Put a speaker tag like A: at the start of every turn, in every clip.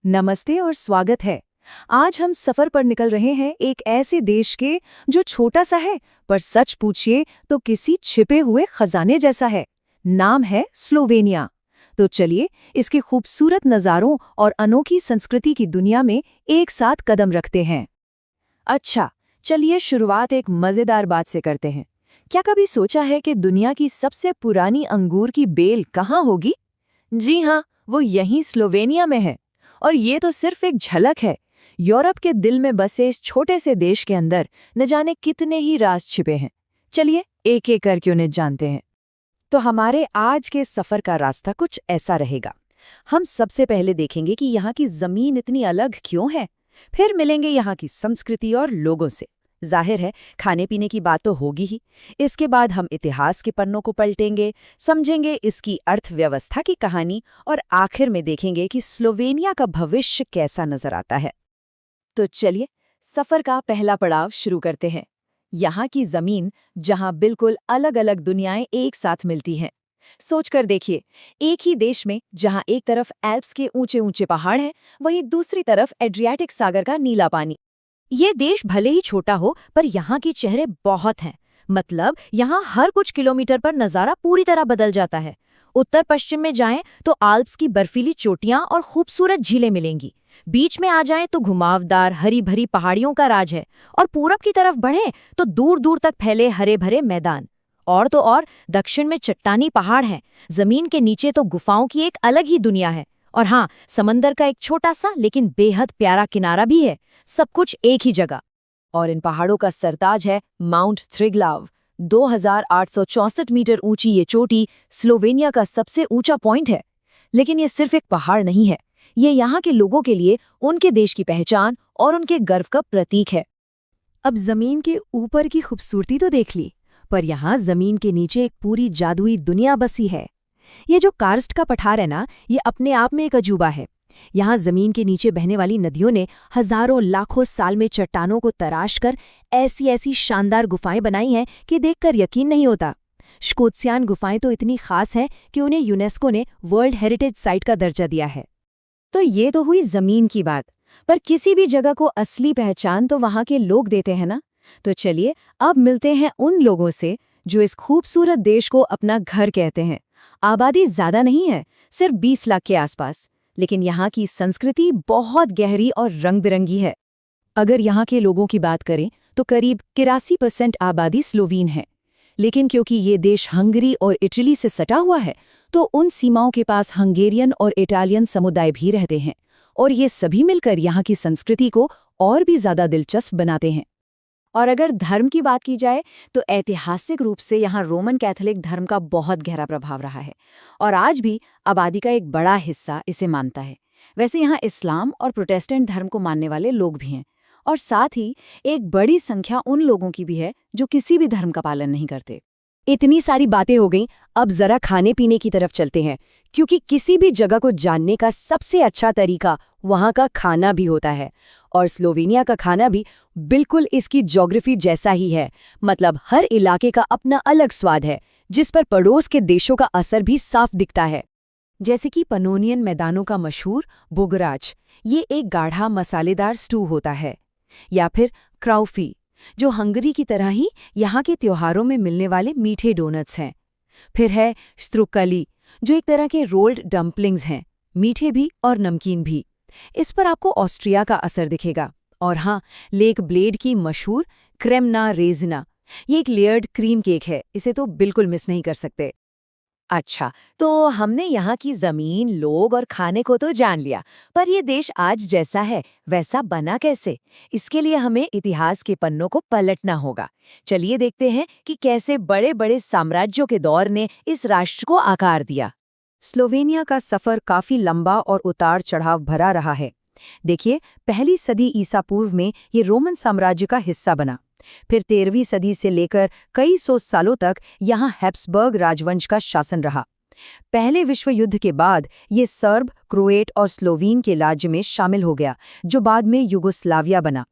A: नमस्ते और स्वागत है। आज हम सफर पर निकल रहे हैं एक ऐसे देश के जो छोटा सा है पर सच पूछिए तो किसी छिपे हुए खजाने जैसा है। नाम है स्लोवेनिया। तो चलिए इसके खूबसूरत नज़ारों और अनोखी संस्कृति की दुनिया में एक साथ कदम रखते हैं। अच्छा, चलिए शुरुआत एक मज़ेदार बात से करते हैं। क्या कभी सोचा है कि दुनिया की सबसे पुरानी अंगूर की बेल कहाँ होगी? जी हाँ, वो यहीं स्लोवेनिया में है। और ये तो सिर्फ एक झलक है। यूरोप के दिल में बसे इस छोटे से देश के अंदर न जाने कितने ही राज छिपे हैं। चलिए एक एक करके उन्हें जानते हैं। तो हमारे आज के सफर का रास्ता कुछ ऐसा रहेगा। हम सबसे पहले देखेंगे कि यहाँ की जमीन इतनी अलग क्यों है। फिर मिलेंगे यहाँ की संस्कृति और लोगों से। जाहिर है खाने पीने की बात तो होगी ही। इसके बाद हम इतिहास के पन्नों को पलटेंगे, समझेंगे इसकी अर्थव्यवस्था की कहानी और आखिर में देखेंगे कि स्लोवेनिया का भविष्य कैसा नजर आता है। तो चलिए सफर का पहला पड़ाव शुरू करते हैं। यहाँ की जमीन जहाँ बिल्कुल अलग अलग दुनियाएं एक साथ मिलती हैं। सोचकर देखिए, एक ही देश में जहाँ एक तरफ एल्प्स के ऊंचे ऊंचे पहाड़ हैं, वहीं दूसरी तरफ एड्रियाटिक सागर का नीला पानी। ये देश भले ही छोटा हो पर यहाँ की चेहरे बहुत हैं। मतलब यहाँ हर कुछ किलोमीटर पर नज़ारा पूरी तरह बदल जाता है। उत्तर पश्चिम में जाएं तो आल्प्स की बर्फीली चोटियां और खूबसूरत झीलें मिलेंगी। बीच में आ जाएं तो घुमावदार हरी भरी पहाड़ियों का राज है। और पूरब की तरफ बढ़ें तो दूर दूर तक फैले हरे भरे मैदान। और तो और दक्षिण में चट्टानी पहाड़ हैं। जमीन के नीचे तो गुफाओं की एक अलग ही दुनिया है। और हाँ, समंदर का एक छोटा सा लेकिन बेहद प्यारा किनारा भी है। सब कुछ एक ही जगह। और इन पहाड़ों का सरताज है माउंट थ्रिगलाव। 2864 मीटर ऊंची ये चोटी स्लोवेनिया का सबसे ऊंचा पॉइंट है। लेकिन ये सिर्फ एक पहाड़ नहीं है, ये यहाँ के लोगों के लिए उनके देश की पहचान और उनके गर्व का प्रतीक है। अब जमीन के ऊपर की खूबसूरती तो देख ली, पर यहाँ जमीन के नीचे एक पूरी जादुई दुनिया बसी है। ये जो कार्स्ट का पठार है ना, ये अपने आप में एक अजूबा है। यहाँ जमीन के नीचे बहने वाली नदियों ने हजारों लाखों साल में चट्टानों को तराश कर ऐसी ऐसी शानदार गुफाएं बनाई हैं कि देखकर यकीन नहीं होता। श्कोत्स्यान गुफाएं तो इतनी खास हैं कि उन्हें यूनेस्को ने वर्ल्ड हेरिटेज साइट का दर्जा दिया है। तो ये तो हुई जमीन की बात, पर किसी भी जगह को असली पहचान तो वहाँ के लोग देते हैं ना। तो चलिए अब मिलते हैं उन लोगों से जो इस खूबसूरत देश को अपना घर कहते हैं। आबादी ज्यादा नहीं है, सिर्फ 20 लाख के आसपास, लेकिन यहाँ की संस्कृति बहुत गहरी और रंग बिरंगी है। अगर यहाँ के लोगों की बात करें तो करीब 83% आबादी स्लोवीन है। लेकिन क्योंकि ये देश हंगरी और इटली से सटा हुआ है, तो उन सीमाओं के पास हंगेरियन और इटालियन समुदाय भी रहते हैं। और ये सभी मिलकर यहाँ की संस्कृति को और भी ज़्यादा दिलचस्प बनाते हैं। और अगर धर्म की बात की जाए तो ऐतिहासिक रूप से यहाँ रोमन कैथोलिक धर्म का बहुत गहरा प्रभाव रहा है और आज भी आबादी का एक बड़ा हिस्सा इसे मानता है। वैसे यहाँ इस्लाम और प्रोटेस्टेंट धर्म को मानने वाले लोग भी हैं और साथ ही एक बड़ी संख्या उन लोगों की भी है जो किसी भी धर्म का पालन नहीं करते। इतनी सारी बातें हो गईं, अब जरा खाने पीने की तरफ चलते हैं, क्योंकि किसी भी जगह को जानने का सबसे अच्छा तरीका वहाँ का खाना भी होता है। और स्लोवेनिया का खाना भी बिल्कुल इसकी ज्योग्राफी जैसा ही है। मतलब हर इलाके का अपना अलग स्वाद है, जिस पर पड़ोस के देशों का असर भी साफ दिखता है। जैसे कि पनोनियन मैदानों का मशहूर बोगराच, ये एक गाढ़ा मसालेदार स्टू होता है। या फिर क्राउफी, जो हंगरी की तरह ही यहाँ के त्योहारों में मिलने वाले मीठे डोनट्स हैं। फिर है स्त्रुकली, जो एक तरह के रोल्ड डम्पलिंग्स हैं, मीठे भी और नमकीन भी। इस पर आपको ऑस्ट्रिया का असर दिखेगा। और हाँ, लेक ब्लेड की मशहूर क्रेमना रेजिना, ये एक लेयर्ड क्रीम केक है, इसे तो बिल्कुल मिस नहीं कर सकते। अच्छा, तो हमने यहाँ की जमीन, लोग और खाने को तो जान लिया, पर ये देश आज जैसा है वैसा बना कैसे? इसके लिए हमें इतिहास के पन्नों को पलटना होगा। चलिए देखते हैं कि कैसे बड़े बड़े साम्राज्यों के दौर ने इस राष्ट्र को आकार दिया। स्लोवेनिया का सफर काफी लंबा और उतार चढ़ाव भरा रहा है। देखिए, पहली सदी ईसा पूर्व में ये रोमन साम्राज्य का हिस्सा बना। फिर 13वीं सदी से लेकर कई सौ सालों तक यहाँ हैब्सबर्ग राजवंश का शासन रहा। पहले विश्व युद्ध के बाद ये सर्ब, क्रोएट और स्लोवीन के राज्य में शामिल हो गया, जो बाद में यूगोस्लाविया बना।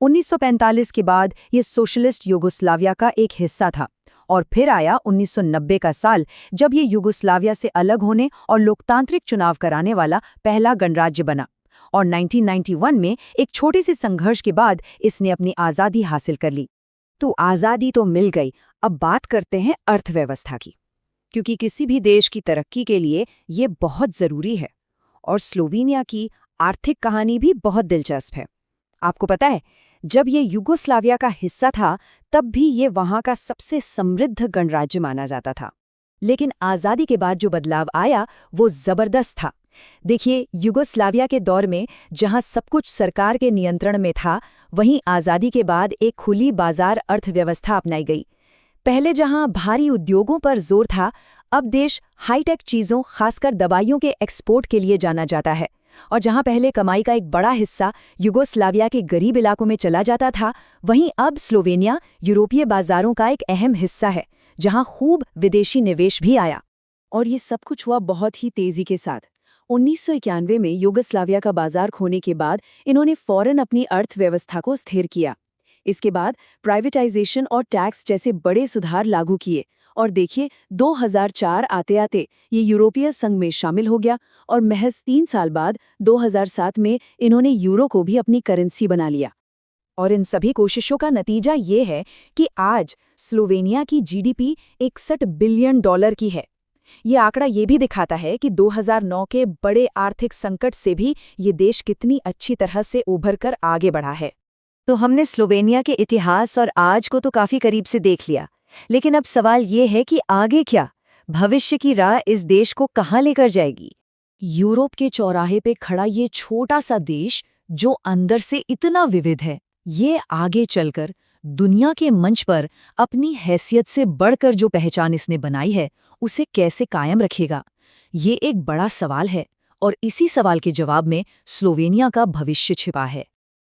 A: 1945 के बाद ये सोशलिस्ट यूगोस्लाविया का एक हिस्सा था। और फिर आया 1990 का साल, जब ये यूगोस्लाविया से अलग होने और लोकतांत्रिक चुनाव कराने वाला पहला गणराज्य बना। और 1991 में एक छोटे से संघर्ष के बाद इसने अपनी आज़ादी हासिल कर ली।
B: तो आज़ादी तो मिल गई, अब बात करते हैं अर्थव्यवस्था की, क्योंकि किसी भी देश की तरक्की के लिए ये बहुत ज़रूरी है। और स्लोवेनिया की आर्थिक कहानी भी बहुत दिलचस्प है। आपको पता है, जब ये युगोस्लाविया का हिस्सा था तब भी ये वहाँ का सबसे समृद्ध गणराज्य माना जाता था। लेकिन आज़ादी के बाद जो बदलाव आया वो ज़बरदस्त था। देखिए, युगोस्लाविया के दौर में जहां सब कुछ सरकार के नियंत्रण में था, वहीं आज़ादी के बाद एक खुली बाजार अर्थव्यवस्था अपनाई गई। पहले जहां भारी उद्योगों पर जोर था, अब देश हाईटेक चीज़ों, खासकर दवाइयों के एक्सपोर्ट के लिए जाना जाता है। और जहां पहले कमाई का एक बड़ा हिस्सा युगोस्लाविया के गरीब इलाकों में चला जाता था, वहीं अब स्लोवेनिया यूरोपीय बाजारों का एक अहम हिस्सा है, जहां खूब विदेशी निवेश भी आया।
A: और ये सब कुछ हुआ बहुत ही तेजी के साथ। 1991 में युगोस्लाविया का बाजार खोने के बाद इन्होंने फौरन अपनी अर्थव्यवस्था को स्थिर किया। इसके बाद प्राइवेटाइजेशन और टैक्स जैसे बड़े सुधार लागू किए, और देखिए 2004 आते आते ये यूरोपीय संघ में शामिल हो गया, और महज 3 साल बाद 2007 में इन्होंने यूरो को भी अपनी करेंसी बना लिया। और इन सभी कोशिशों का नतीजा ये है कि आज स्लोवेनिया की जीडीपी 61 बिलियन डॉलर की है। ये आंकड़ा ये भी दिखाता है कि 2009 के बड़े आर्थिक संकट से भी ये देश कितनी अच्छी तरह से उभर कर आगे बढ़ा है।
B: तो हमने स्लोवेनिया के इतिहास और आज को तो काफी करीब से देख लिया, लेकिन अब सवाल ये है कि आगे क्या? भविष्य की राह इस देश को कहाँ लेकर जाएगी?
A: यूरोप के चौराहे पे खड़ा ये छोटा सा देश, जो अंदर से इतना विविध है, ये आगे चलकर दुनिया के मंच पर अपनी हैसियत से बढ़कर जो पहचान इसने बनाई है, उसे कैसे कायम रखेगा? ये एक बड़ा सवाल है, और इसी सवाल के जवाब में स्लोवेनिया का भविष्य छिपा है।